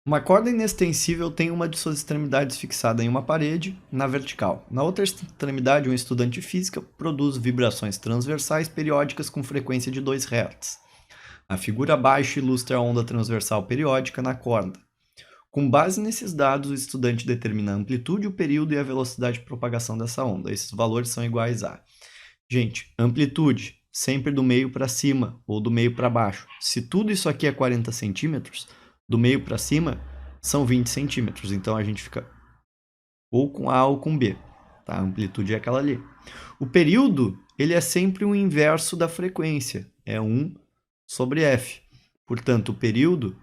Uma corda inextensível tem uma de suas extremidades fixada em uma parede, na vertical. Na outra extremidade, um estudante de física produz vibrações transversais periódicas com frequência de 2 Hz. A figura abaixo ilustra a onda transversal periódica na corda. Com base nesses dados, o estudante determina a amplitude, o período e a velocidade de propagação dessa onda. Esses valores são iguais a... Gente, amplitude, sempre do meio para cima ou do meio para baixo. Se tudo isso aqui é 40 centímetros, do meio para cima são 20 centímetros. Então a gente fica ou com A ou com B. Tá? A amplitude é aquela ali. O período, ele é sempre o inverso da frequência. É 1 sobre F. Portanto, o período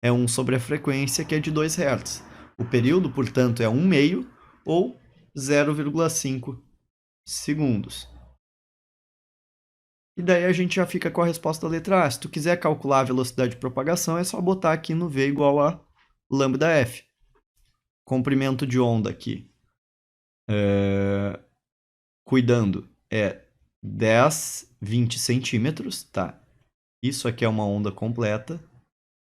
é 1 sobre a frequência, que é de 2 Hz. O período, portanto, é 1 meio ou 0,5 segundos. E daí a gente já fica com a resposta da letra A. Se tu quiser calcular a velocidade de propagação, é só botar aqui no V igual a lambda F. Comprimento de onda aqui, cuidando, é 10, 20 centímetros, tá? Isso aqui é uma onda completa.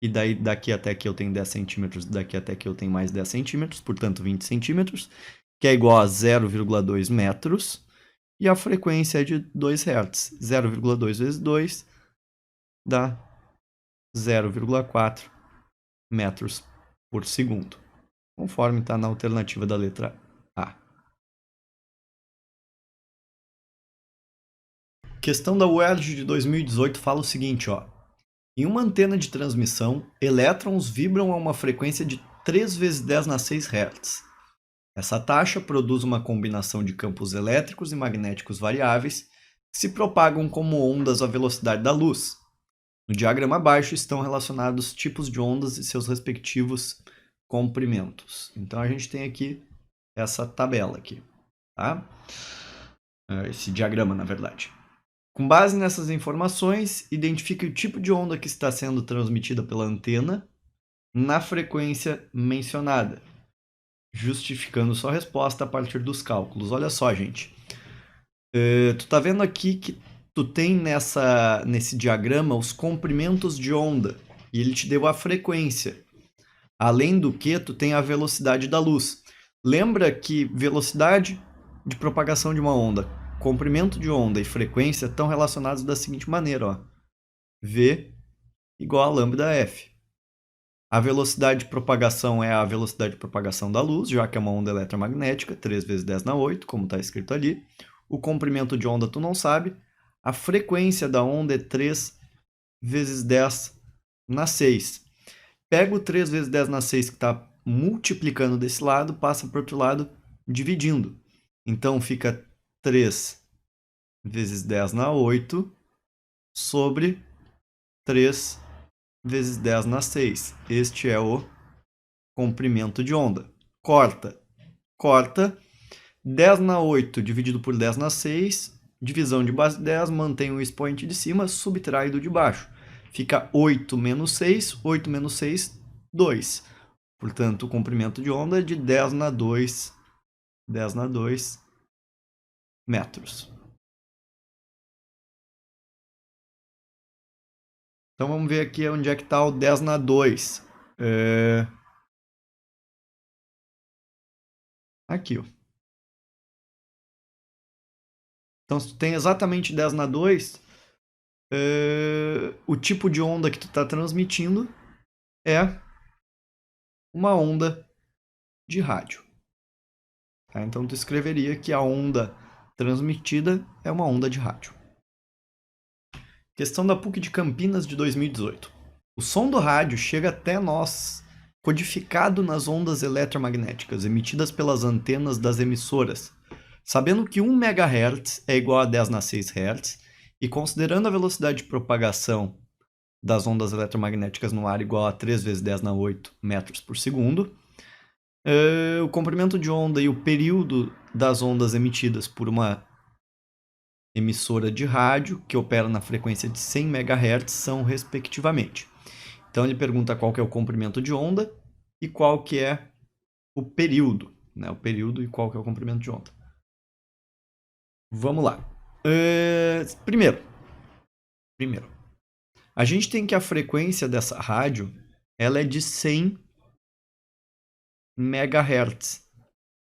E daí daqui até aqui eu tenho 10 centímetros, daqui até aqui eu tenho mais 10 centímetros, portanto 20 centímetros, que é igual a 0,2 metros. E a frequência é de 2 Hz. 0,2 vezes 2 dá 0,4 metros por segundo, conforme está na alternativa da letra A. Questão da UERJ de 2018 fala o seguinte, ó. Em uma antena de transmissão, elétrons vibram a uma frequência de 3 vezes 10 na 6 Hz. Essa taxa produz uma combinação de campos elétricos e magnéticos variáveis que se propagam como ondas à velocidade da luz. No diagrama abaixo estão relacionados tipos de ondas e seus respectivos comprimentos. Então a gente tem aqui essa tabela aqui, tá? Esse diagrama, na verdade. Com base nessas informações, identifique o tipo de onda que está sendo transmitida pela antena na frequência mencionada, justificando sua resposta a partir dos cálculos. Olha só, gente. Tu tá vendo aqui que tu tem nesse diagrama os comprimentos de onda e ele te deu a frequência. Além do que, tu tem a velocidade da luz. Lembra que velocidade de propagação de uma onda, comprimento de onda e frequência estão relacionados da seguinte maneira, ó. V igual a lambda F. A velocidade de propagação é a velocidade de propagação da luz, já que é uma onda eletromagnética, 3 vezes 10 na 8, como está escrito ali. O comprimento de onda tu não sabe. A frequência da onda é 3 vezes 10 na 6. Pega o 3 vezes 10 na 6 que está multiplicando desse lado, passa para o outro lado dividindo. Então fica 3 vezes 10 na 8 sobre 3 vezes 10 na 6. Este é o comprimento de onda. Corta. 10 na 8 dividido por 10 na 6. Divisão de base 10, mantém o expoente de cima, subtrai do de baixo. Fica 8 menos 6. 8 menos 6, 2. Portanto, o comprimento de onda é de 10 na 2 metros. Então vamos ver aqui onde é que está o 10 na 2. Aqui, ó. Então, se tu tem exatamente 10 na 2, o tipo de onda que tu está transmitindo é uma onda de rádio. Tá? Então, tu escreveria que a onda transmitida é uma onda de rádio. Questão da PUC de Campinas de 2018. O som do rádio chega até nós codificado nas ondas eletromagnéticas emitidas pelas antenas das emissoras. Sabendo que 1 MHz é igual a 10 na 6 Hz e considerando a velocidade de propagação das ondas eletromagnéticas no ar igual a 3 vezes 10 na 8 metros por segundo, o comprimento de onda e o período das ondas emitidas por uma emissora de rádio que opera na frequência de 100 MHz são respectivamente. Então ele pergunta qual que é o comprimento de onda e qual que é o período, né? O período e qual que é o comprimento de onda. Vamos lá. Primeiro, a gente tem que a frequência dessa rádio ela é de 100 megahertz.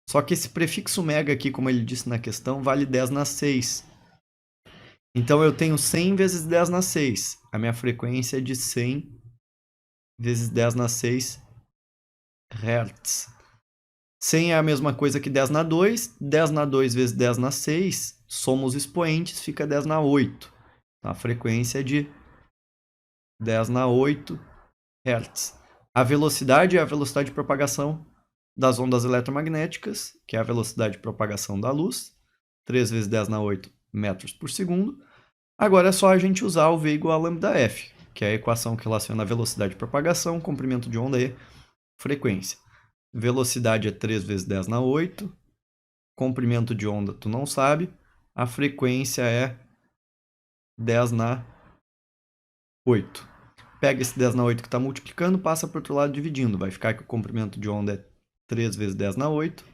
Só que esse prefixo mega aqui, como ele disse na questão, vale 10 na 6. Então eu tenho 100 vezes 10 na 6. A minha frequência é de 100 vezes 10 na 6 Hz. 100 é a mesma coisa que 10 na 2. 10 na 2 vezes 10 na 6. Soma os expoentes, fica 10 na 8. Então, a frequência é de 10 na 8 Hz. A velocidade é a velocidade de propagação das ondas eletromagnéticas, que é a velocidade de propagação da luz. 3 vezes 10 na 8 metros por segundo. Agora é só a gente usar o V igual a λf, que é a equação que relaciona a velocidade de propagação, comprimento de onda e frequência. Velocidade é 3 vezes 10 na 8. Comprimento de onda tu não sabe. A frequência é 10 na 8. Pega esse 10 na 8 que está multiplicando, passa para o outro lado dividindo. Vai ficar que o comprimento de onda é 3 vezes 10 na 8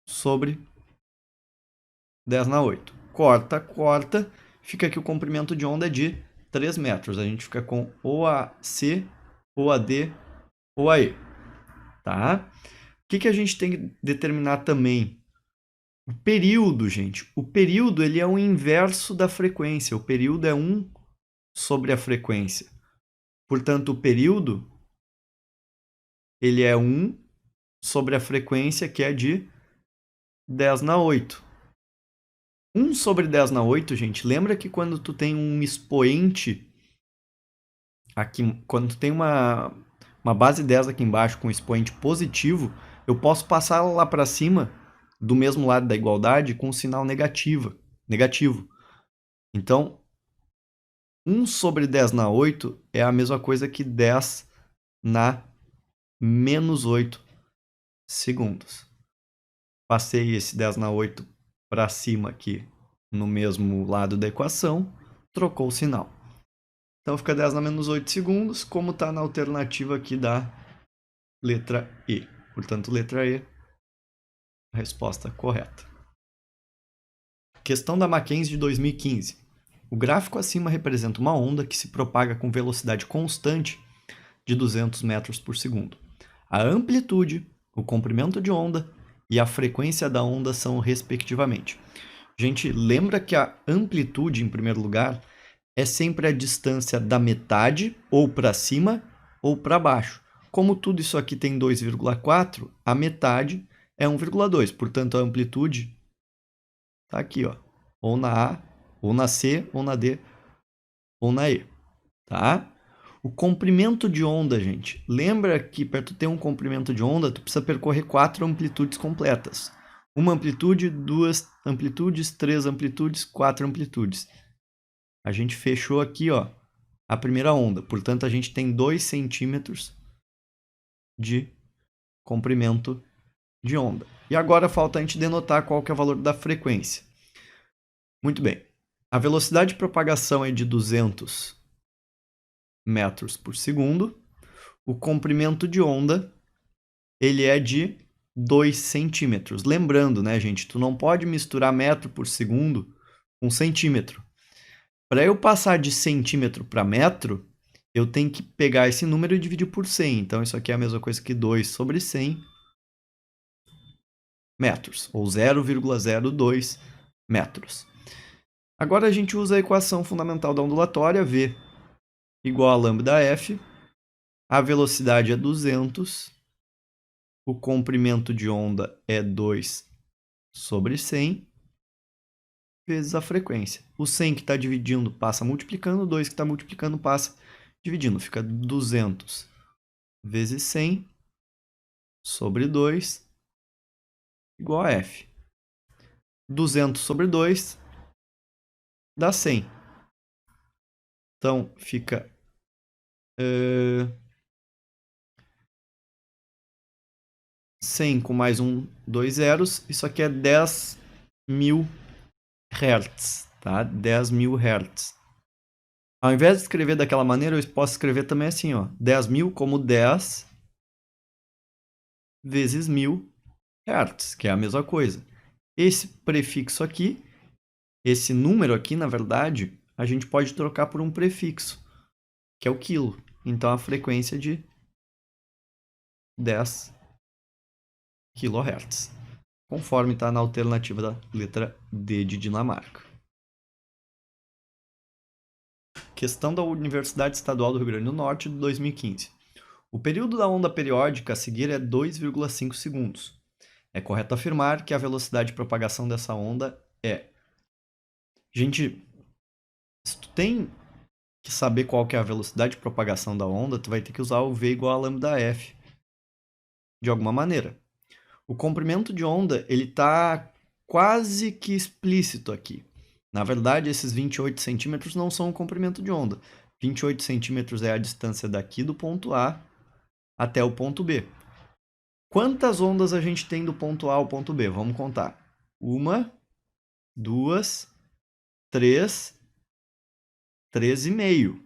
sobre 10 na 8. Corta, corta. Fica que o comprimento de onda é de 3 metros. A gente fica com OAC, OAD, OAE. Tá? O que a gente tem que determinar também? O período, gente. O período ele é o inverso da frequência. O período é 1 sobre a frequência. Portanto, o período ele é 1 sobre a frequência, que é de 10 na 8. 1 sobre 10 na 8, gente, lembra que quando tu tem um expoente aqui, quando tu tem uma base 10 aqui embaixo com expoente positivo, eu posso passar lá para cima, do mesmo lado da igualdade, com um sinal negativo. Então, 1 sobre 10 na 8 é a mesma coisa que 10 na menos 8 segundos. Passei esse 10 na 8 para cima aqui no mesmo lado da equação, trocou o sinal. Então fica 10 na menos 8 segundos, como está na alternativa aqui da letra E. Portanto, letra E, a resposta correta. Questão da Mackenzie de 2015. O gráfico acima representa uma onda que se propaga com velocidade constante de 200 metros por segundo. A amplitude, o comprimento de onda e a frequência da onda são respectivamente. Gente, lembra que a amplitude, em primeiro lugar, é sempre a distância da metade, ou para cima, ou para baixo. Como tudo isso aqui tem 2,4, a metade é 1,2. Portanto, a amplitude está aqui, ó, ou na A, ou na C, ou na D, ou na E. Tá? O comprimento de onda, gente. Lembra que para tu ter um comprimento de onda, tu precisa percorrer 4 amplitudes completas. Uma amplitude, 2 amplitudes, 3 amplitudes, 4 amplitudes. A gente fechou aqui, ó, a primeira onda. Portanto, a gente tem 2 centímetros de comprimento de onda. E agora falta a gente denotar qual que é o valor da frequência. Muito bem. A velocidade de propagação é de 200 metros por segundo. O comprimento de onda ele é de 2 centímetros. Lembrando, né, gente, tu não pode misturar metro por segundo com centímetro. Para eu passar de centímetro para metro, eu tenho que pegar esse número e dividir por 100. Então, isso aqui é a mesma coisa que 2 sobre 100 metros, ou 0,02 metros. Agora a gente usa a equação fundamental da ondulatória, V igual a lambda F. A velocidade é 200. O comprimento de onda é 2 sobre 100 vezes a frequência. O 100 que está dividindo passa multiplicando, o 2 que está multiplicando passa dividindo. Fica 200 vezes 100 sobre 2 igual a F. 200 sobre 2 dá 100. Então, fica 100 com mais 2 zeros. Isso aqui é 10.000 Hz, tá? 10.000 Hz. Ao invés de escrever daquela maneira, eu posso escrever também assim, ó. 10.000 como 10 vezes 1.000 Hz, que é a mesma coisa. Esse prefixo aqui, esse número aqui, na verdade, a gente pode trocar por um prefixo, que é o quilo. Então, a frequência de 10 kHz, conforme está na alternativa da letra D de Dinamarca. Questão da Universidade Estadual do Rio Grande do Norte de 2015. O período da onda periódica a seguir é 2,5 segundos. É correto afirmar que a velocidade de propagação dessa onda é... Gente, se tu tem que saber qual que é a velocidade de propagação da onda, tu vai ter que usar o V igual a lambda F, de alguma maneira. O comprimento de onda, ele está quase que explícito aqui. Na verdade, esses 28 centímetros não são o comprimento de onda. 28 centímetros é a distância daqui do ponto A até o ponto B. Quantas ondas a gente tem do ponto A ao ponto B? Vamos contar. 1, 2, 3, 3,5.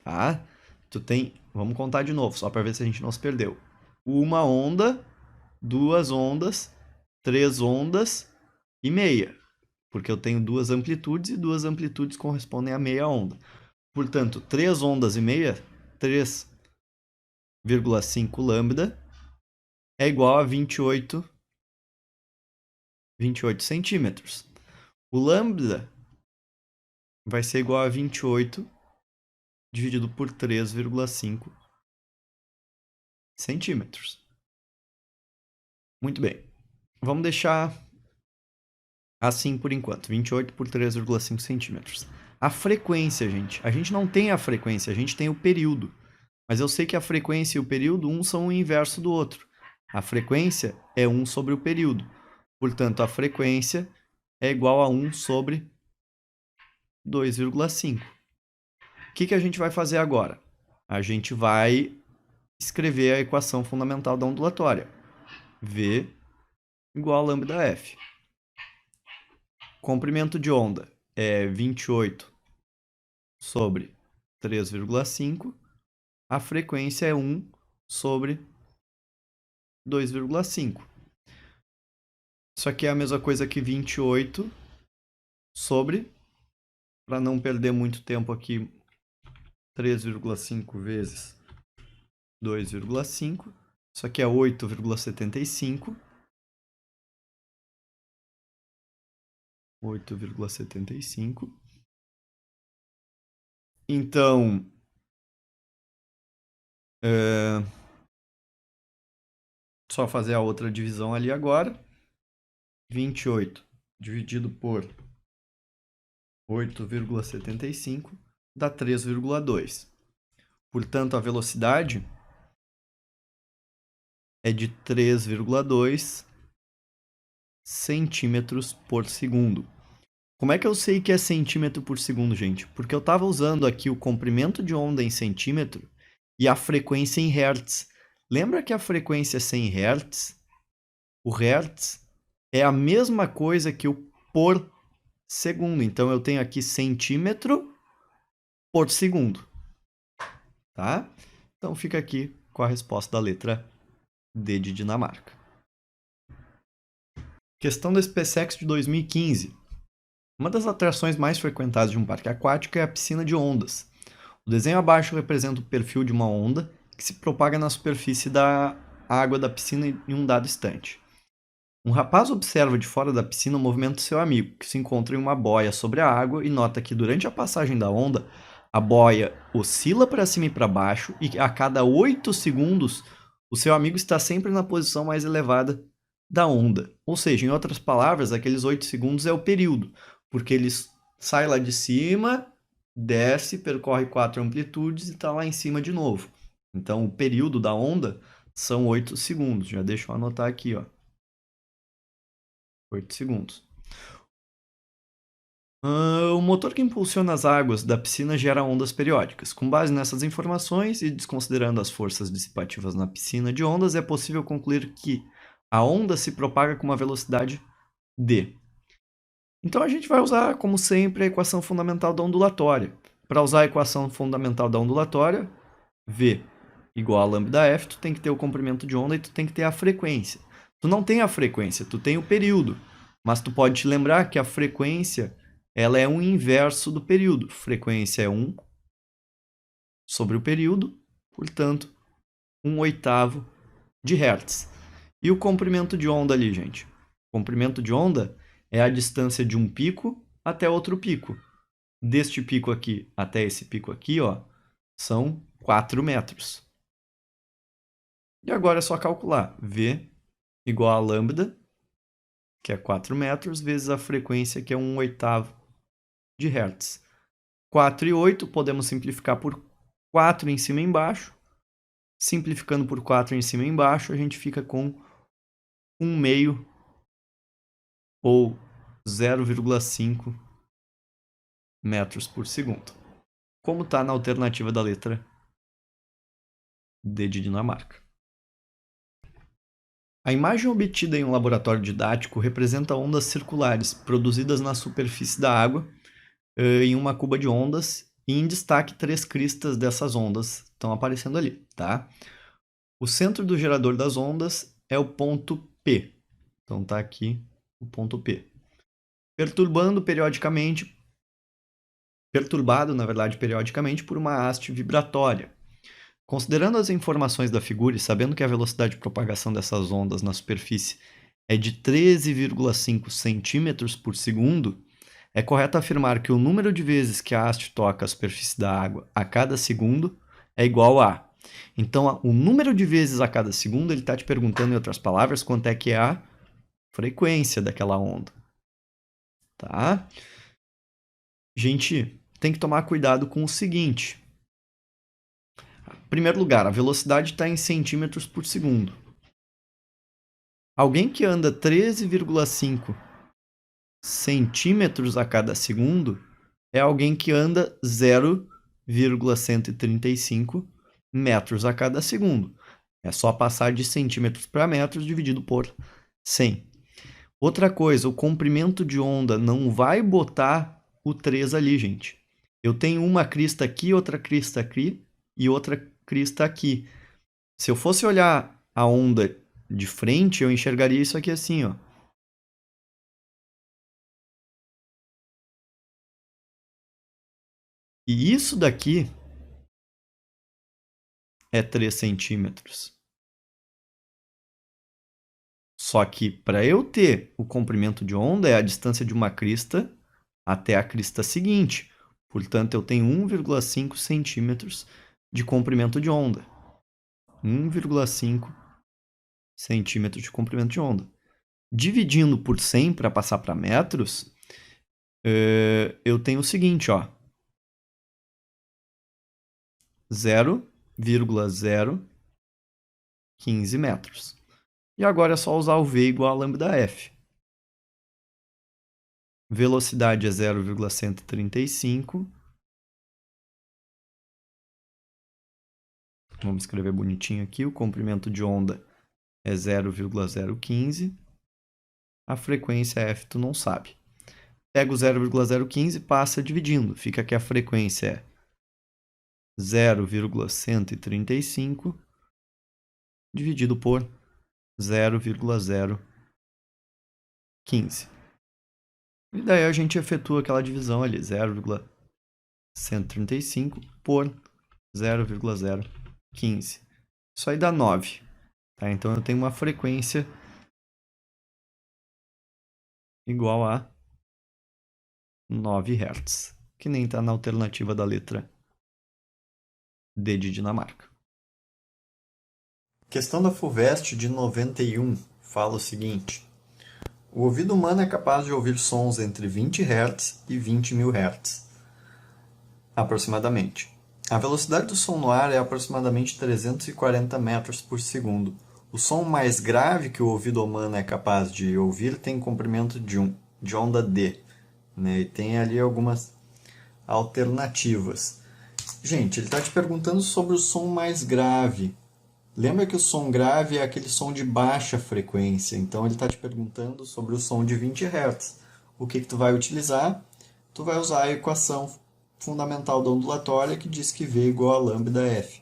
Tá? Tu tem... Vamos contar de novo, só para ver se a gente não se perdeu. 1 onda, 2 ondas, 3 ondas e meia. Porque eu tenho 2 amplitudes e 2 amplitudes correspondem a meia onda. Portanto, 3 ondas e meia, 3,5 lambda, é igual a 28 centímetros. O lambda vai ser igual a 28 dividido por 3,5 centímetros. Muito bem. Vamos deixar assim por enquanto. 28 por 3,5 centímetros. A frequência, gente. A gente não tem a frequência, a gente tem o período. Mas eu sei que a frequência e o período, um são o inverso do outro. A frequência é 1 sobre o período. Portanto, a frequência é igual a 1 sobre 2,5. O que a gente vai fazer agora? A gente vai escrever a equação fundamental da ondulatória. V igual a lambda F. Comprimento de onda é 28 sobre 3,5. A frequência é 1 sobre 2,5. Isso aqui é a mesma coisa que 28 sobre, para não perder muito tempo aqui, 3,5 vezes 2,5. Isso aqui é 8,75. 8,75. Então, só fazer a outra divisão ali agora. 28 dividido por 8,75 dá 3,2. Portanto, a velocidade é de 3,2 centímetros por segundo. Como é que eu sei que é centímetro por segundo, gente? Porque eu estava usando aqui o comprimento de onda em centímetro e a frequência em hertz. Lembra que a frequência é 100 hertz? O hertz é a mesma coisa que o por segundo. Então, eu tenho aqui centímetro por segundo. Tá? Então, fica aqui com a resposta da letra D de Dinamarca. Questão do SpaceX de 2015. Uma das atrações mais frequentadas de um parque aquático é a piscina de ondas. O desenho abaixo representa o perfil de uma onda que se propaga na superfície da água da piscina em um dado instante. Um rapaz observa de fora da piscina o movimento do seu amigo, que se encontra em uma boia sobre a água e nota que durante a passagem da onda, a boia oscila para cima e para baixo e a cada 8 segundos o seu amigo está sempre na posição mais elevada da onda. Ou seja, em outras palavras, aqueles 8 segundos é o período, porque ele sai lá de cima, desce, percorre 4 amplitudes e está lá em cima de novo. Então, o período da onda são 8 segundos. Já deixa eu anotar aqui, ó. 8 segundos. O motor que impulsiona as águas da piscina gera ondas periódicas. Com base nessas informações e desconsiderando as forças dissipativas na piscina de ondas, é possível concluir que a onda se propaga com uma velocidade d. Então a gente vai usar, como sempre, a equação fundamental da ondulatória. Para usar a equação fundamental da ondulatória, V igual a lambda F, tu tem que ter o comprimento de onda e tu tem que ter a frequência. Tu não tem a frequência, tu tem o período. Mas tu pode te lembrar que a frequência ela é um inverso do período. Frequência é 1 sobre o período, portanto, 1/8 de hertz. E o comprimento de onda ali, gente? O comprimento de onda é a distância de um pico até outro pico. Deste pico aqui até esse pico aqui, ó, são 4 metros. E agora é só calcular. V igual a lambda, que é 4 metros, vezes a frequência, que é 1/8 de hertz. 4 e 8, podemos simplificar por 4 em cima e embaixo. Simplificando por 4 em cima e embaixo, a gente fica com 1/2 ou 0,5 metros por segundo. Como está na alternativa da letra D de Dinamarca. A imagem obtida em um laboratório didático representa ondas circulares produzidas na superfície da água em uma cuba de ondas e em destaque 3 cristas dessas ondas estão aparecendo ali, tá? O centro do gerador das ondas é o ponto P. Então tá aqui o ponto P. Perturbado, na verdade, periodicamente por uma haste vibratória. Considerando as informações da figura e sabendo que a velocidade de propagação dessas ondas na superfície é de 13,5 centímetros por segundo, é correto afirmar que o número de vezes que a haste toca a superfície da água a cada segundo é igual a... Então, o número de vezes a cada segundo, ele está te perguntando, em outras palavras, quanto é que é a frequência daquela onda. Tá? Gente, tem que tomar cuidado com o seguinte. Em primeiro lugar, a velocidade está em centímetros por segundo. Alguém que anda 13,5 centímetros a cada segundo é alguém que anda 0,135 metros a cada segundo. É só passar de centímetros para metros dividido por 100. Outra coisa, o comprimento de onda não vai botar o 3 ali, gente. Eu tenho uma crista aqui, outra crista aqui e outra crista aqui. Se eu fosse olhar a onda de frente, eu enxergaria isso aqui assim, ó. E isso daqui é 3 centímetros. Só que para eu ter o comprimento de onda é a distância de uma crista até a crista seguinte. Portanto, eu tenho 1,5 centímetros de comprimento de onda. 1,5 centímetros de comprimento de onda. Dividindo por 100 para passar para metros, eu tenho o seguinte, ó. 0,015 metros. E agora é só usar o V igual a lambda F. Velocidade é 0,135. Vamos escrever bonitinho aqui. O comprimento de onda é 0,015. A frequência F tu não sabe. Pega o 0,015 e passa dividindo. Fica que a frequência é 0,135 dividido por 0,015. E daí a gente efetua aquela divisão ali, 0,135 por 0,015. Isso aí dá 9. Tá? Então eu tenho uma frequência igual a 9 Hz, que nem está na alternativa da letra D de Dinamarca. Questão da FUVEST de 91 fala o seguinte: o ouvido humano é capaz de ouvir sons entre 20 Hz e 20.000 Hz, aproximadamente. A velocidade do som no ar é aproximadamente 340 metros por segundo. O som mais grave que o ouvido humano é capaz de ouvir tem comprimento de onda D, né? E tem ali algumas alternativas. Gente, ele está te perguntando sobre o som mais grave. Lembra que o som grave é aquele som de baixa frequência, então ele está te perguntando sobre o som de 20 Hz. O que tu vai utilizar? Tu vai usar a equação fundamental da ondulatória que diz que V igual a lambda F,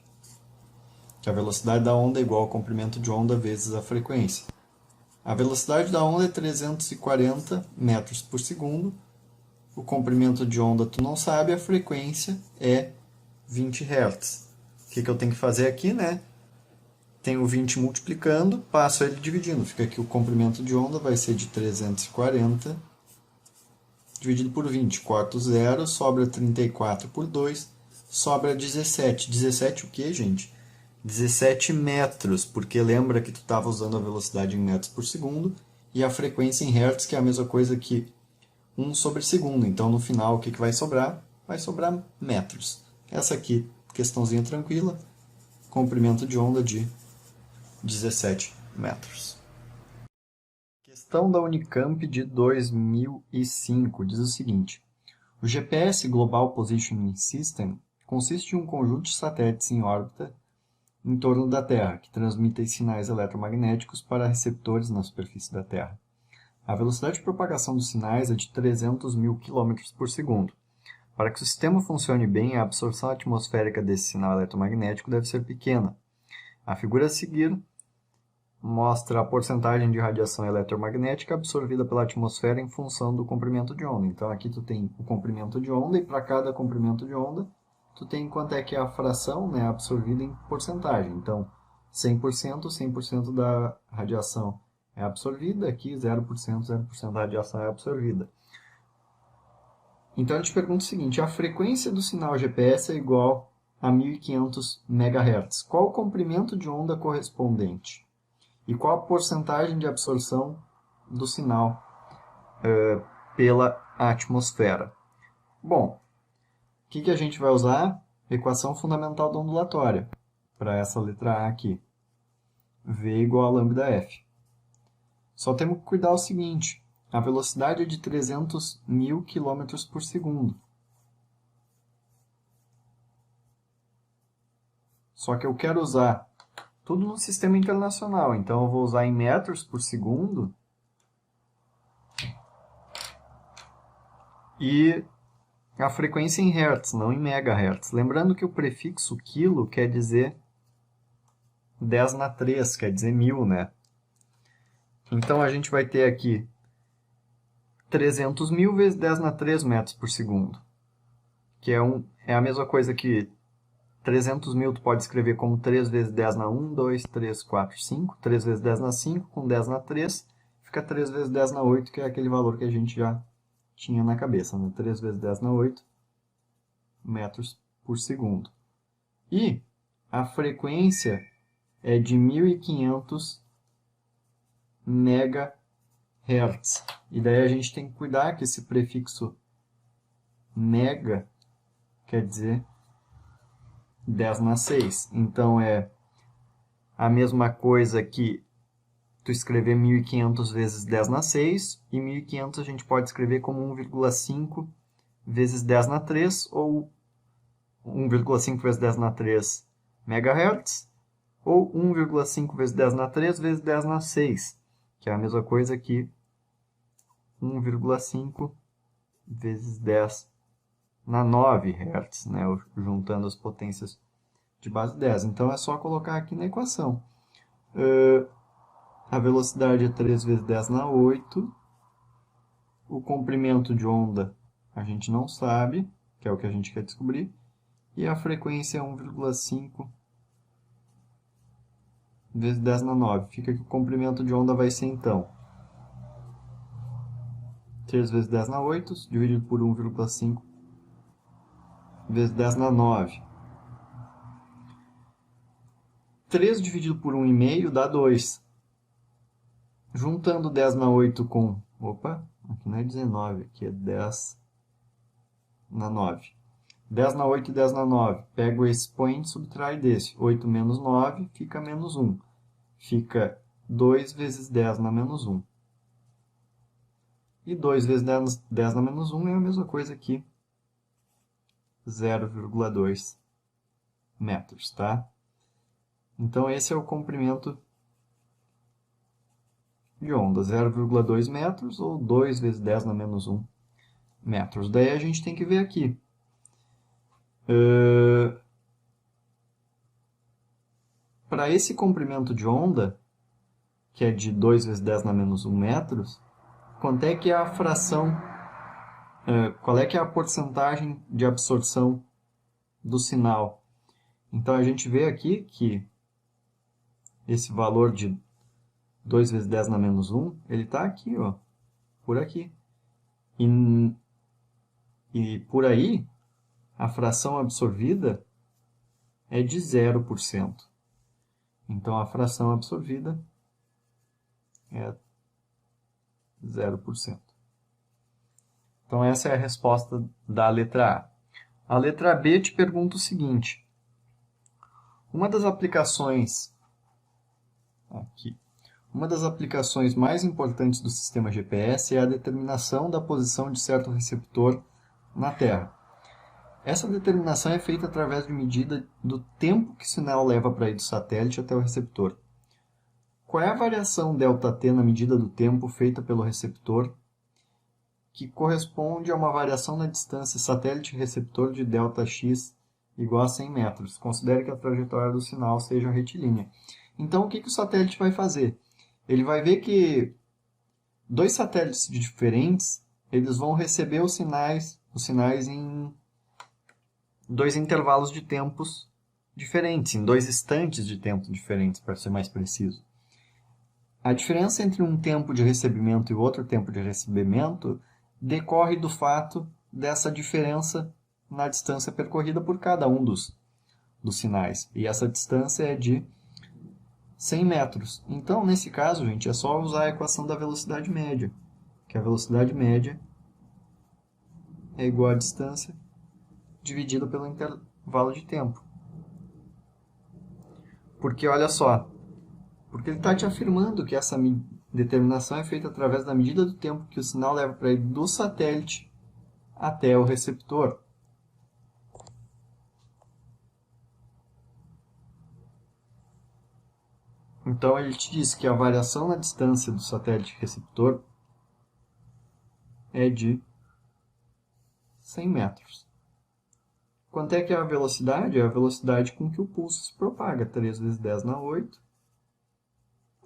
que a velocidade da onda é igual ao comprimento de onda vezes a frequência. A velocidade da onda é 340 metros por segundo, o comprimento de onda tu não sabe, a frequência é 20 Hz. O que eu tenho que fazer aqui, né? Tenho 20 multiplicando, passo ele dividindo. Fica aqui o comprimento de onda vai ser de 340 dividido por 20. Corto 0, sobra 34 por 2, sobra 17. 17 o que, gente? 17 metros, porque lembra que tu estava usando a velocidade em metros por segundo e a frequência em hertz, que é a mesma coisa que 1 sobre segundo. Então, no final, o que vai sobrar? Vai sobrar metros. Essa aqui, questãozinha tranquila, comprimento de onda de 17 metros. Questão da Unicamp de 2005 diz o seguinte: o GPS Global Positioning System consiste de um conjunto de satélites em órbita em torno da Terra, que transmitem sinais eletromagnéticos para receptores na superfície da Terra. A velocidade de propagação dos sinais é de 300.000 km por segundo. Para que o sistema funcione bem, a absorção atmosférica desse sinal eletromagnético deve ser pequena. A figura a seguir mostra a porcentagem de radiação eletromagnética absorvida pela atmosfera em função do comprimento de onda. Então, aqui tu tem o comprimento de onda e para cada comprimento de onda, tu tem quanto é que é a fração, né, absorvida em porcentagem. Então, 100%, 100% da radiação é absorvida, aqui 0%, 0% da radiação é absorvida. Então, eu te pergunto o seguinte: a frequência do sinal GPS é igual a 1500 MHz. Qual o comprimento de onda correspondente? E qual a porcentagem de absorção do sinal pela atmosfera? Bom, o que a gente vai usar? Equação fundamental da ondulatória, para essa letra A aqui. V igual a lambda F. Só temos que cuidar o seguinte: a velocidade é de 300.000 km por segundo. Só que eu quero usar tudo no sistema internacional, então eu vou usar em metros por segundo e a frequência em hertz, não em megahertz. Lembrando que o prefixo quilo quer dizer 10 na 3, quer dizer 1000, né? Então a gente vai ter aqui 300.000 vezes 10 na 3 metros por segundo, que é a mesma coisa que 300.000 tu pode escrever como 3 vezes 10 na 1, 2, 3, 4, 5. 3 vezes 10 na 5, com 10 na 3, fica 3 vezes 10 na 8, que é aquele valor que a gente já tinha na cabeça, né? 3 vezes 10 na 8 metros por segundo. E a frequência é de 1500 MHz. E daí a gente tem que cuidar que esse prefixo mega quer dizer 10 na 6. Então, é a mesma coisa que tu escrever 1500 vezes 10 na 6, e 1500 a gente pode escrever como 1,5 vezes 10 na 3, ou 1,5 vezes 10 na 3 MHz, ou 1,5 vezes 10 na 3 vezes 10 na 6, que é a mesma coisa que 1,5 vezes 10 na 9 Hz, né? Juntando as potências de base 10. Então, é só colocar aqui na equação. A velocidade é 3 vezes 10 na 8. O comprimento de onda a gente não sabe, que é o que a gente quer descobrir. E a frequência é 1,5 vezes 10 na 9. Fica que o comprimento de onda vai ser, então, 3 vezes 10 na 8, dividido por 1,5 vezes 10 na 9. 3 dividido por 1,5 dá 2. Juntando 10 na 8 com... Opa, aqui não é 19, aqui é 10 na 9. 10 na 8 e 10 na 9. Pego esse expoente e subtrai desse. 8 menos 9 fica menos 1. Fica 2 vezes 10 na menos 1. E 2 vezes 10 na menos 1 é a mesma coisa que 0,2 metros, tá? Então, esse é o comprimento de onda, 0,2 metros ou 2 vezes 10 na menos 1 metros. Daí a gente tem que ver aqui. Para esse comprimento de onda, que é de 2 vezes 10 na menos 1 metros, quanto é que é a fração, qual é que é a porcentagem de absorção do sinal? Então, a gente vê aqui que esse valor de 2 vezes 10 na menos 1, ele está aqui, ó, por aqui. E por aí, a fração absorvida é de 0%. Então, a fração absorvida é 0%. Então, essa é a resposta da letra A. A letra B te pergunta o seguinte. Uma das aplicações mais importantes do sistema GPS é a determinação da posição de certo receptor na Terra. Essa determinação é feita através de medida do tempo que o sinal leva para ir do satélite até o receptor. Qual é a variação ΔT na medida do tempo feita pelo receptor, que corresponde a uma variação na distância satélite-receptor de ΔX igual a 100 metros? Considere que a trajetória do sinal seja retilínea. Então, o que o satélite vai fazer? Ele vai ver que dois satélites diferentes, eles vão receber os sinais em dois intervalos de tempos diferentes, em dois instantes de tempo diferentes, para ser mais preciso. A diferença entre um tempo de recebimento e outro tempo de recebimento decorre do fato dessa diferença na distância percorrida por cada um dos sinais. E essa distância é de 100 metros. Então, nesse caso, gente, é só usar a equação da velocidade média, que a velocidade média é igual à distância dividido pelo intervalo de tempo. Porque, olha só, porque ele está te afirmando que essa determinação é feita através da medida do tempo que o sinal leva para ir do satélite até o receptor. Então, ele te diz que a variação na distância do satélite receptor é de 100 metros. Quanto é que é a velocidade? É a velocidade com que o pulso se propaga, 3 vezes 10 na 8.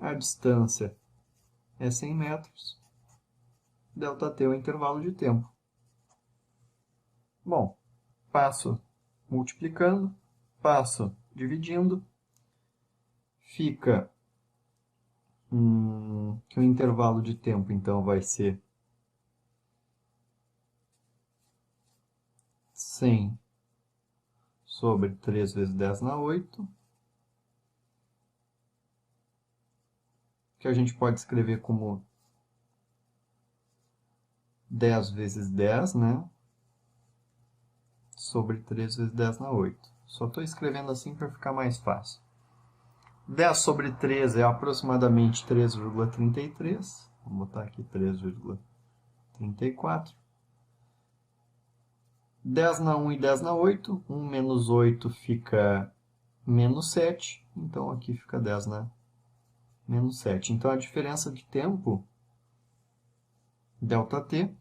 A distância é 100 metros. ΔT é o intervalo de tempo. Bom, passo multiplicando, passo dividindo. Fica que o intervalo de tempo, então, vai ser 100 sobre 3 vezes 10 na 8, que a gente pode escrever como 10 vezes 10, né? Sobre 3 vezes 10 na 8. Só estou escrevendo assim para ficar mais fácil. 10 sobre 3 é aproximadamente 3,33. Vou botar aqui 3,34. 10 na 1 e 10 na 8. 1 menos 8 fica menos 7. Então, aqui fica 10 na menos 7. Então, a diferença de tempo, ΔT,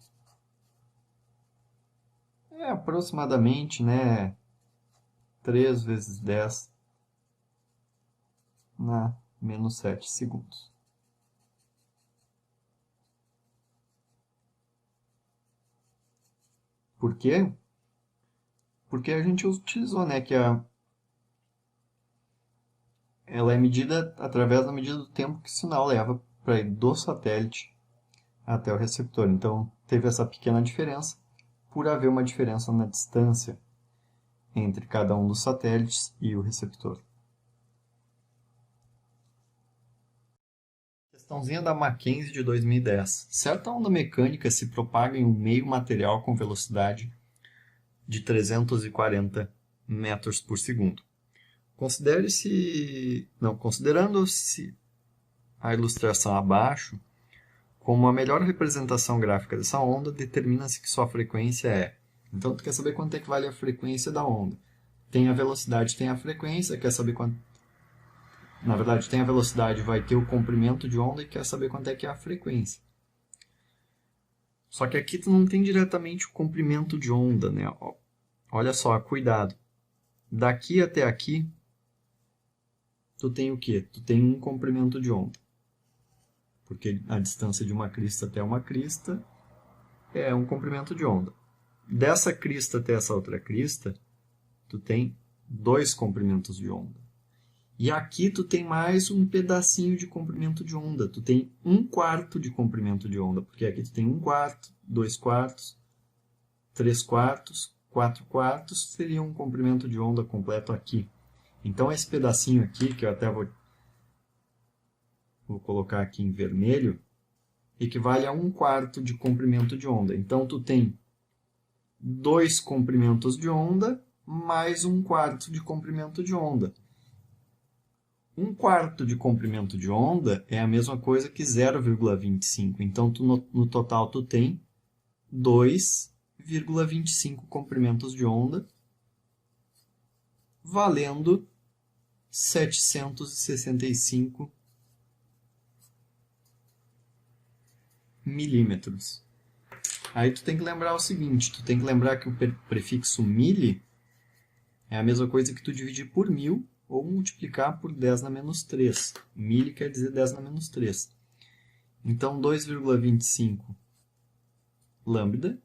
é aproximadamente, né, 3 vezes 10 na menos 7 segundos. Por quê? Porque a gente utilizou, né, que ela é medida através da medida do tempo que o sinal leva para ir do satélite até o receptor. Então, teve essa pequena diferença por haver uma diferença na distância entre cada um dos satélites e o receptor. Questãozinha da Mackenzie de 2010. Certa onda mecânica se propaga em um meio material com velocidade de 340 metros por segundo. Considerando-se a ilustração abaixo, como a melhor representação gráfica dessa onda, determina-se que sua frequência é... Então, tu quer saber quanto é que vale a frequência da onda. Tem a velocidade, tem a frequência, quer saber quanto... Na verdade, tem a velocidade, vai ter o comprimento de onda e quer saber quanto é que é a frequência. Só que aqui tu não tem diretamente o comprimento de onda, né? Olha só, cuidado. Daqui até aqui, tu tem o quê? Tu tem um comprimento de onda. Porque a distância de uma crista até uma crista é um comprimento de onda. Dessa crista até essa outra crista, tu tem 2 comprimentos de onda. E aqui tu tem mais um pedacinho de comprimento de onda. Tu tem 1/4 de comprimento de onda, porque aqui tu tem 1/4, 2/4, 3/4, 4/4, seria um comprimento de onda completo aqui. Então esse pedacinho aqui, que eu até vou colocar aqui em vermelho, equivale a 1/4 de comprimento de onda. Então tu tem 2 comprimentos de onda mais 1/4 de comprimento de onda. 1/4 de comprimento de onda é a mesma coisa que 0,25. Então, no total, tu tem 2,25 comprimentos de onda, valendo 765 milímetros. Aí tu tem que lembrar o seguinte, tu tem que lembrar que o prefixo mili é a mesma coisa que tu dividir por 1000 ou multiplicar por 10 na menos 3. Mili quer dizer 10 na menos 3. Então, 2,25 lambda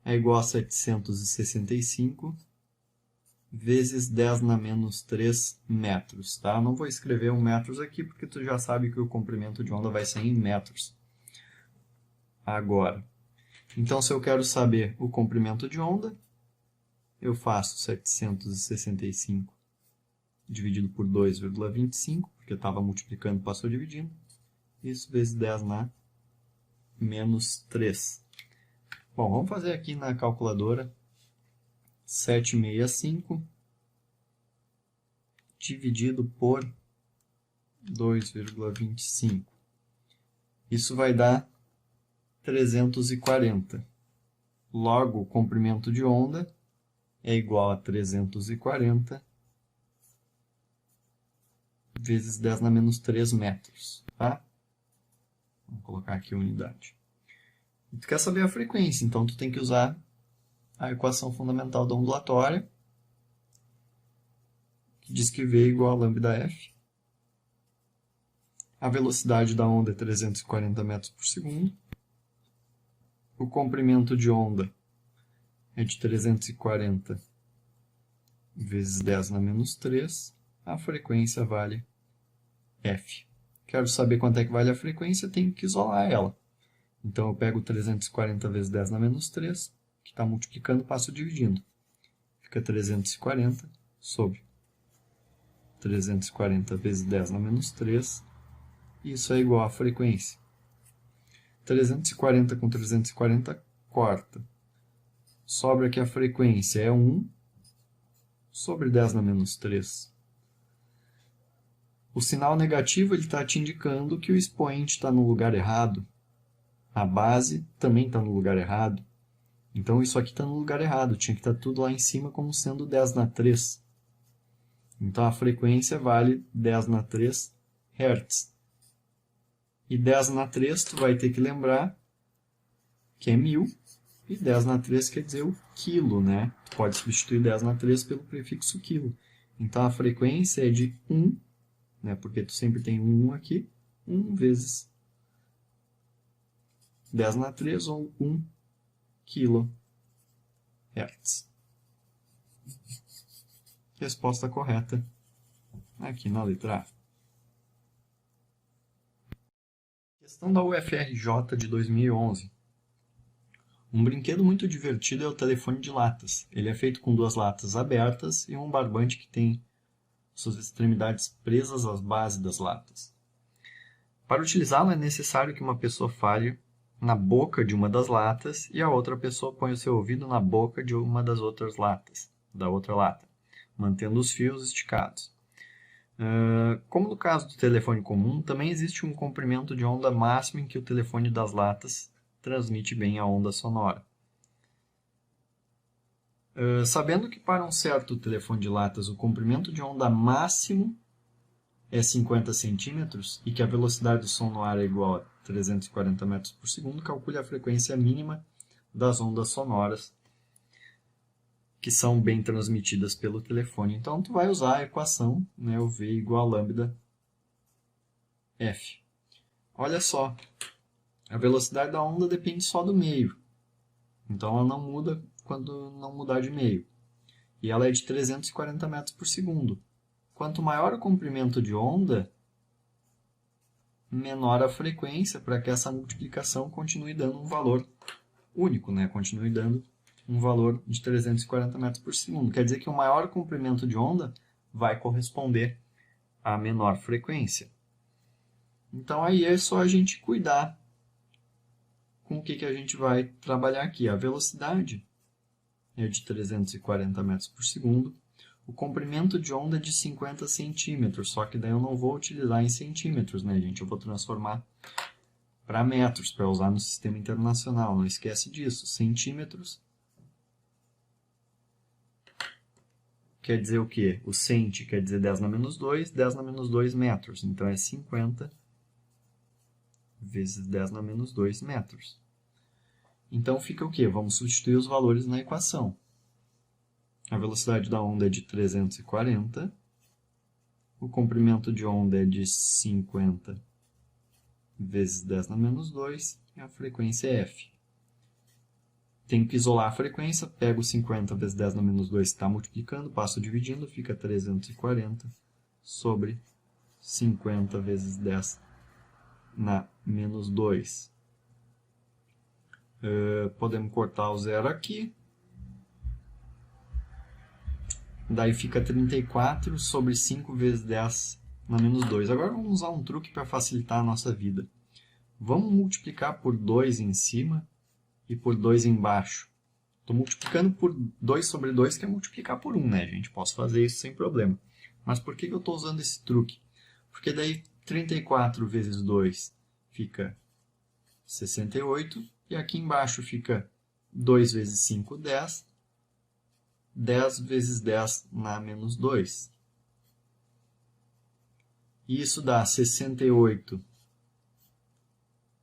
é igual a 765 vezes 10 na menos 3 metros. Tá? Não vou escrever um metros aqui, porque tu já sabe que o comprimento de onda vai ser em metros. Agora, então se eu quero saber o comprimento de onda, eu faço 765 dividido por 2,25, porque eu estava multiplicando, passou dividindo. Isso vezes 10 na menos 3. Bom, vamos fazer aqui na calculadora. 765 dividido por 2,25. Isso vai dar 340. Logo, o comprimento de onda é igual a 340 vezes 10 na menos 3 metros. Tá? Vamos colocar aqui a unidade. E tu quer saber a frequência, então tu tem que usar a equação fundamental da ondulatória, que diz que V é igual a lambda F. A velocidade da onda é 340 metros por segundo. O comprimento de onda é de 340 vezes 10 na menos 3. A frequência vale F. Quero saber quanto é que vale a frequência, tenho que isolar ela. Então eu pego 340 vezes 10 na menos 3, que está multiplicando, passo dividindo. Fica 340 sobre 340 vezes 10 na menos 3. Isso é igual à frequência. 340 com 340 corta. Sobra que a frequência é 1 sobre 10 na menos 3. O sinal negativo está te indicando que o expoente está no lugar errado. A base também está no lugar errado. Então isso aqui está no lugar errado. Tinha que estar tudo lá em cima como sendo 10 na 3. Então a frequência vale 10 na 3 Hz. E 10 na 3 tu vai ter que lembrar que é 1000. E 10 na 3 quer dizer o quilo, né? Tu pode substituir 10 na 3 pelo prefixo quilo. Então a frequência é de 1, né? Porque tu sempre tem um 1 aqui. 1 vezes 10 na 3 ou 1 kHz. Resposta correta aqui na letra A. Questão da UFRJ de 2011. Um brinquedo muito divertido é o telefone de latas. Ele é feito com 2 latas abertas e um barbante que tem suas extremidades presas às bases das latas. Para utilizá-lo é necessário que uma pessoa fale na boca de uma das latas e a outra pessoa põe o seu ouvido na boca de uma das outras latas, da outra lata, mantendo os fios esticados. Como no caso do telefone comum, também existe um comprimento de onda máximo em que o telefone das latas transmite bem a onda sonora. Sabendo que para um certo telefone de latas o comprimento de onda máximo é 50 centímetros e que a velocidade do som no ar é igual a 340 metros por segundo, calcule a frequência mínima das ondas sonoras que são bem transmitidas pelo telefone. Então, tu vai usar a equação, né, o V igual a lambda F. Olha só, a velocidade da onda depende só do meio. Então, ela não muda quando não mudar de meio. E ela é de 340 metros por segundo. Quanto maior o comprimento de onda, menor a frequência para que essa multiplicação continue dando um valor único, né? Continue dando um valor de 340 metros por segundo. Quer dizer que o maior comprimento de onda vai corresponder à menor frequência. Então, aí é só a gente cuidar com o que a gente vai trabalhar aqui. A velocidade é de 340 metros por segundo. O comprimento de onda é de 50 centímetros, só que daí eu não vou utilizar em centímetros, né, gente? Eu vou transformar para metros, para usar no sistema internacional. Não esquece disso. Centímetros quer dizer o quê? O centi quer dizer 10 na menos 2, 10 na menos 2 metros. Então, é 50 vezes 10 na menos 2 metros. Então, fica o quê? Vamos substituir os valores na equação. A velocidade da onda é de 340, o comprimento de onda é de 50 vezes 10 na menos 2, e a frequência é f. Tenho que isolar a frequência, pego 50 vezes 10 na menos 2, está multiplicando, passo dividindo, fica 340 sobre 50 vezes 10 na menos 2. Podemos cortar o zero aqui. Daí fica 34 sobre 5 vezes 10 na menos 2. Agora vamos usar um truque para facilitar a nossa vida. Vamos multiplicar por 2 em cima e por 2 embaixo. Estou multiplicando por 2 sobre 2, que é multiplicar por 1, né, gente? Posso fazer isso sem problema. Mas por que eu estou usando esse truque? Porque daí 34 vezes 2 fica 68. E aqui embaixo fica 2 vezes 5, 10. 10 vezes 10 na menos 2. E isso dá 68.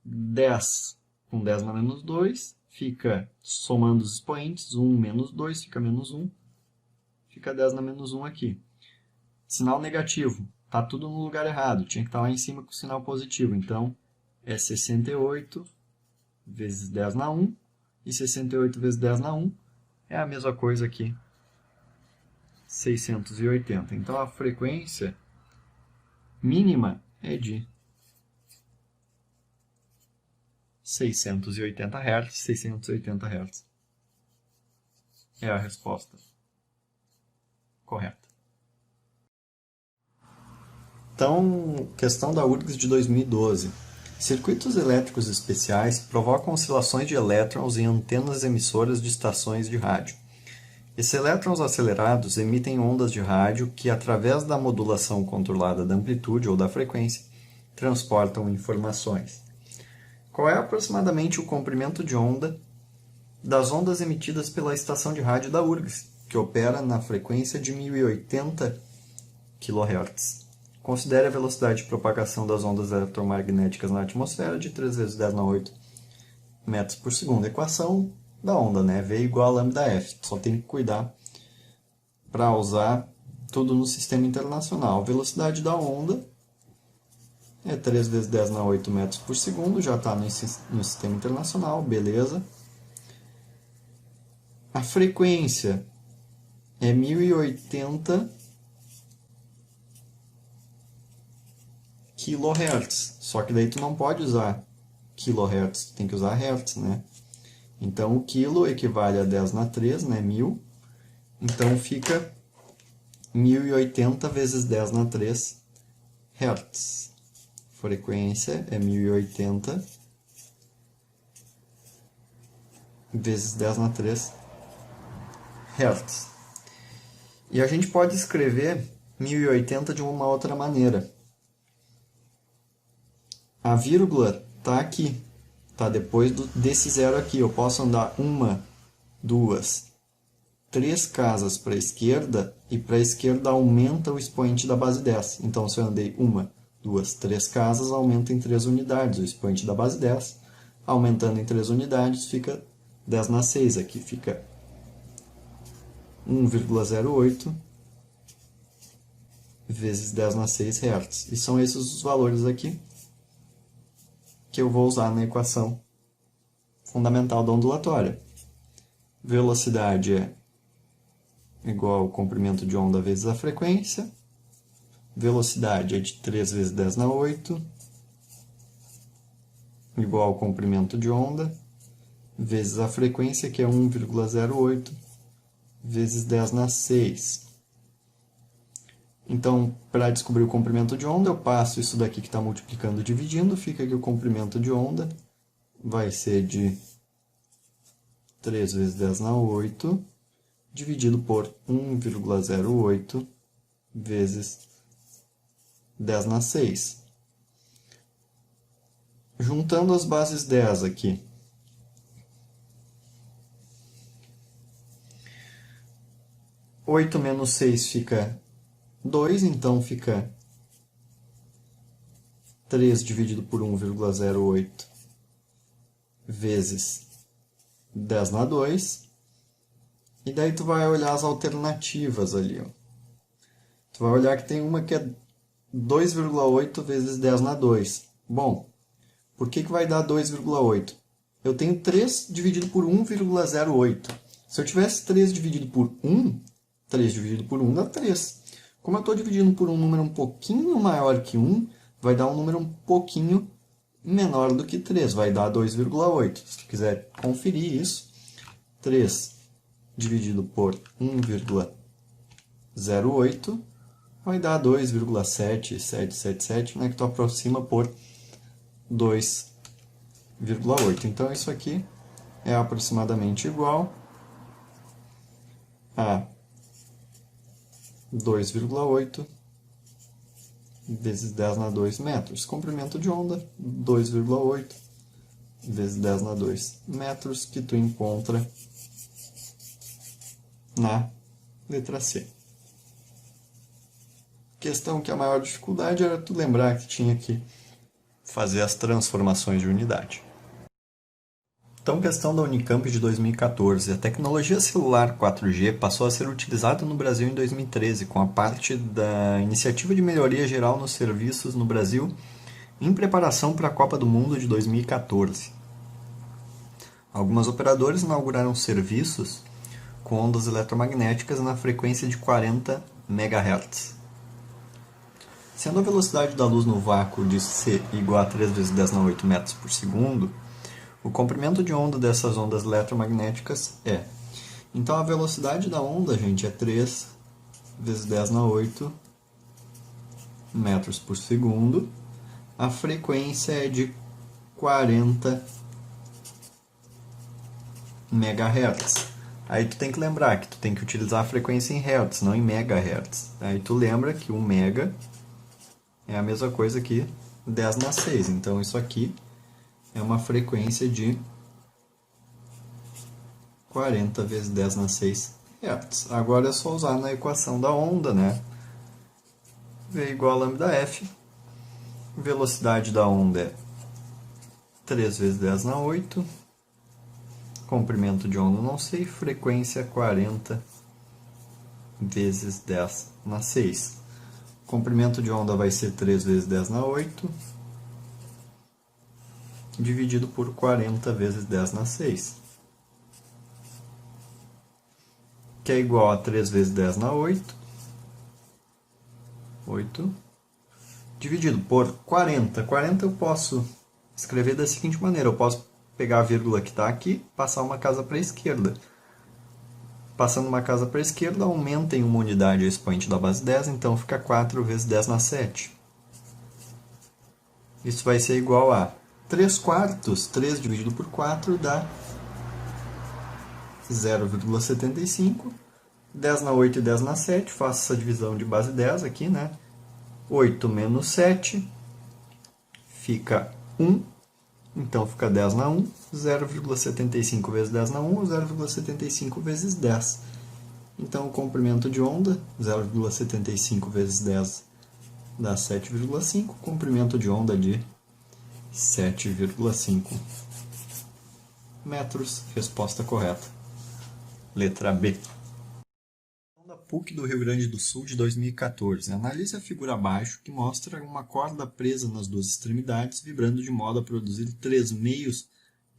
10 com 10 na menos 2. Fica somando os expoentes. 1 menos 2 fica menos 1. Fica 10 na menos 1 aqui. Sinal negativo. Está tudo no lugar errado. Tinha que estar lá em cima com o sinal positivo. Então, é 68 vezes 10 na 1. E 68 vezes 10 na 1 é a mesma coisa aqui. 680. Então, a frequência mínima é de 680 Hz. 680 Hz é a resposta correta. Então, questão da URGS de 2012. Circuitos elétricos especiais provocam oscilações de elétrons em antenas emissoras de estações de rádio. Esses elétrons acelerados emitem ondas de rádio que, através da modulação controlada da amplitude ou da frequência, transportam informações. Qual é aproximadamente o comprimento de onda das ondas emitidas pela estação de rádio da URGS, que opera na frequência de 1080 kHz? Considere a velocidade de propagação das ondas eletromagnéticas na atmosfera de 3 vezes 10 na 8 metros por segundo. Equação da onda, né? V igual a lambda F. Só tem que cuidar para usar tudo no sistema internacional. A velocidade da onda é 3 vezes 10 na 8 metros por segundo. Já está no sistema internacional, beleza. A frequência é 1080 kHz. Só que daí tu não pode usar kHz, tem que usar Hz, né? Então, o quilo equivale a 10 na 3, né? 1000. Então, fica 1080 vezes 10 na 3 Hz. Frequência é 1080 vezes 10 na 3 Hz. E a gente pode escrever 1080 de uma outra maneira. A vírgula está aqui. Tá depois desse zero aqui. Eu posso andar 1, 2, 3 casas para a esquerda, e para a esquerda aumenta o expoente da base 10. Então, se eu andei 1, 2, 3 casas, aumenta em 3 unidades o expoente da base 10. Aumentando em 3 unidades, fica 10 na 6. Aqui fica 1,08 vezes 10 na 6 Hz. E são esses os valores aqui que eu vou usar na equação fundamental da ondulatória. Velocidade é igual ao comprimento de onda vezes a frequência. velocidade é de 3 vezes 10 na 8, igual ao comprimento de onda, vezes a frequência, que é 1,08, vezes 10 na 6. Então, para descobrir o comprimento de onda, eu passo isso daqui que está multiplicando e dividindo, fica que o comprimento de onda vai ser de 3 vezes 10 na 8, dividido por 1,08 vezes 10 na 6. Juntando as bases 10 aqui, oito menos 6 fica 2, então fica 3 dividido por 1,08 vezes 10 na 2. E daí tu vai olhar as alternativas ali, ó. Tu vai olhar que tem uma que é 2,8 vezes 10 na 2. Bom, por que vai dar 2,8? Eu tenho 3 dividido por 1,08. Se eu tivesse 3 dividido por 1, 3 dividido por 1 dá 3. Como eu estou dividindo por um número um pouquinho maior que 1, vai dar um número um pouquinho menor do que 3, vai dar 2,8. Se tu quiser conferir isso, 3 dividido por 1,08 vai dar 2,7777, né, que tu aproxima por 2,8. Então, isso aqui é aproximadamente igual a 2,8 vezes 10 na 2 metros. Comprimento de onda, 2,8 vezes 10 na 2 metros, que tu encontra na letra C. Questão que a maior dificuldade era tu lembrar que tinha que fazer as transformações de unidade. Então, questão da Unicamp de 2014. A tecnologia celular 4G passou a ser utilizada no Brasil em 2013, com a parte da Iniciativa de Melhoria Geral nos Serviços no Brasil, em preparação para a Copa do Mundo de 2014. Algumas operadoras inauguraram serviços com ondas eletromagnéticas na frequência de 40 MHz. Sendo a velocidade da luz no vácuo de C igual a 3 vezes 10 na 8 metros por segundo, o comprimento de onda dessas ondas eletromagnéticas é... Então, a velocidade da onda, gente, é 3 vezes 10 na 8 metros por segundo. A frequência é de 40 MHz. Aí tu tem que lembrar que tu tem que utilizar a frequência em Hz, não em MHz. Aí tu lembra que o mega é a mesma coisa que 10 na 6. Então, isso aqui é uma frequência de 40 vezes 10 na 6 Hz. Agora é só usar na equação da onda, né? V igual a lambda F. Velocidade da onda é 3 vezes 10 na 8. Comprimento de onda não sei. Frequência 40 vezes 10 na 6. Comprimento de onda vai ser 3 vezes 10 na 8. Dividido por 40 vezes 10 na 6. Que é igual a 3 vezes 10 na 8. 8. Dividido por 40. 40 eu posso escrever da seguinte maneira. Eu posso pegar a vírgula que está aqui, passar uma casa para a esquerda. Passando uma casa para a esquerda, aumenta em uma unidade o expoente da base 10, então fica 4 vezes 10 na 7. Isso vai ser igual a 3 quartos. 3 dividido por 4 dá 0,75. 10 na 8 e 10 na 7. Faço essa divisão de base 10 aqui, né? 8 menos 7 fica 1. Então, fica 10 na 1. 0,75 vezes 10 na 1 ou 0,75 vezes 10. Então, o comprimento de onda, 0,75 vezes 10 dá 7,5. Comprimento de onda de 7,5 metros. Resposta correta. Letra B. Da PUC do Rio Grande do Sul de 2014. Analise a figura abaixo, que mostra uma corda presa nas duas extremidades, vibrando de modo a produzir 3 meios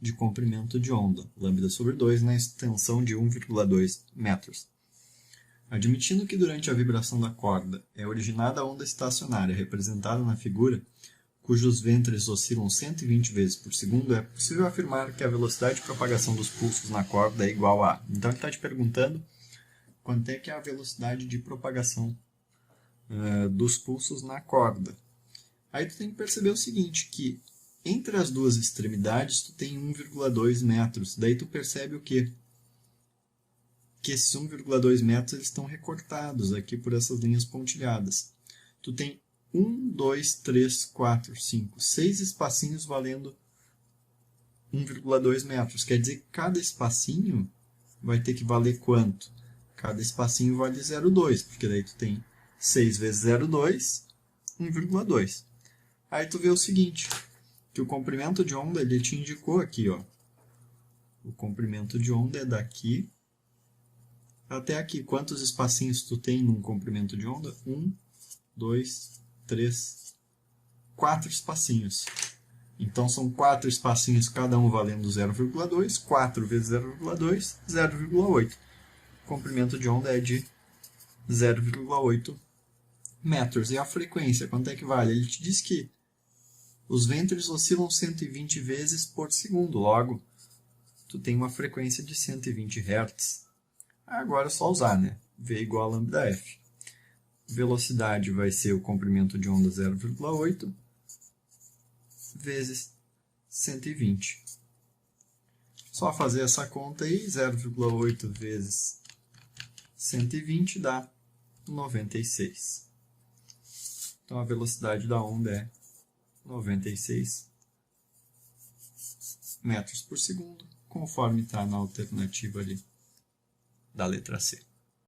de comprimento de onda, lambda sobre 2, na extensão de 1,2 metros. Admitindo que durante a vibração da corda é originada a onda estacionária representada na figura, cujos ventres oscilam 120 vezes por segundo, é possível afirmar que a velocidade de propagação dos pulsos na corda é igual a... Então ele está te perguntando quanto é que é a velocidade de propagação dos pulsos na corda. Aí tu tem que perceber o seguinte, que entre as duas extremidades tu tem 1,2 metros. Daí tu percebe o quê? Que esses 1,2 metros eles estão recortados aqui por essas linhas pontilhadas. Tu tem 1, 2, 3, 4, 5, 6 espacinhos valendo 1,2 metros. Quer dizer que cada espacinho vai ter que valer quanto? Cada espacinho vale 0,2, porque daí tu tem 6 vezes 0,2, 1,2. Aí tu vê o seguinte, que o comprimento de onda ele te indicou aqui, ó. O comprimento de onda é daqui até aqui. Quantos espacinhos tu tem num comprimento de onda? 1, 2, 3, 4 espacinhos. Então são 4 espacinhos, cada um valendo 0,2. 4 vezes 0,2, 0,8. O comprimento de onda é de 0,8 metros. E a frequência, quanto é que vale? Ele te diz que os ventres oscilam 120 vezes por segundo. Logo, tu tem uma frequência de 120 Hz. Agora é só usar, né? V igual a lambda F. Velocidade vai ser o comprimento de onda 0,8 vezes 120. Só fazer essa conta aí, 0,8 vezes 120 dá 96. Então a velocidade da onda é 96 metros por segundo, conforme está na alternativa ali da letra C.